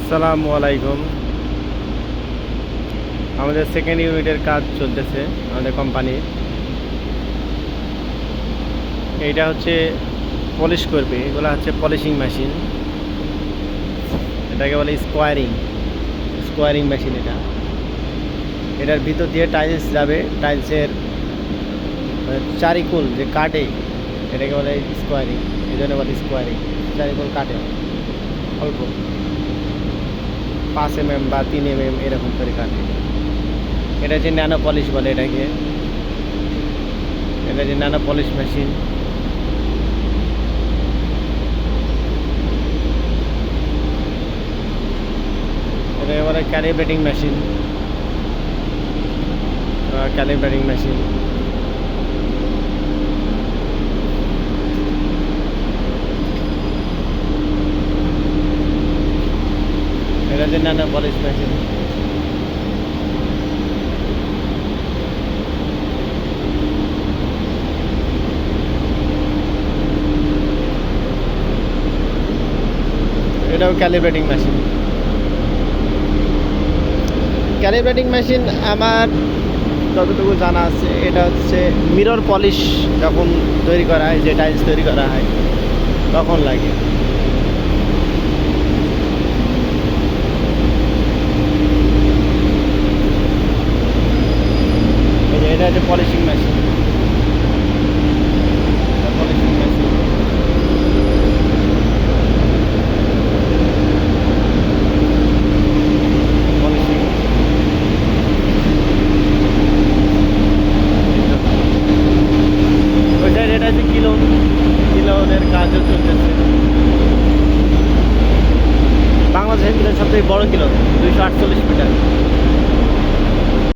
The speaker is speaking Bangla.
আসসালামু আলাইকুম। আমাদের সেকেন্ড ইউনিটের কাজ চলতেছে আমাদের কোম্পানির। এইটা হচ্ছে পলিশ করবে, এগুলো হচ্ছে পলিশিং মেশিন। এটাকে বলে স্কোয়ারিং মেশিন। এটার ভিতর দিয়ে টাইলস যাবে, টাইলসের চারিকোণ যে কাটে এটাকে বলে স্কোয়ারিং। এই জন্য বলে স্কোয়ারিং, চারিকোণ কাটে অল্প 5 mm বা 3 mm এরকম করে কাটে। এটা যে ন্যানো পলিশ বলে এটাকে, এটা যে ন্যানো পলিশ মেশিন। এটাকে বলে ক্যালিব্রেটিং মেশিন। এটা যে ন্যানো পলিশ মেশিন। এটাও ক্যালিব্রেটিং মেশিন। আমার যতটুকু জানা আছে এটা হচ্ছে মিরর পলিশ যখন তৈরি করা হয়, যে টাইলস তৈরি করা হয় তখন লাগে। এটা হচ্ছে পলিশিং মেশিন। এটা হচ্ছে কিলোনের কাজও চলতেছে। বাংলাদেশের সবথেকে বড় কিলো 248 মিটার।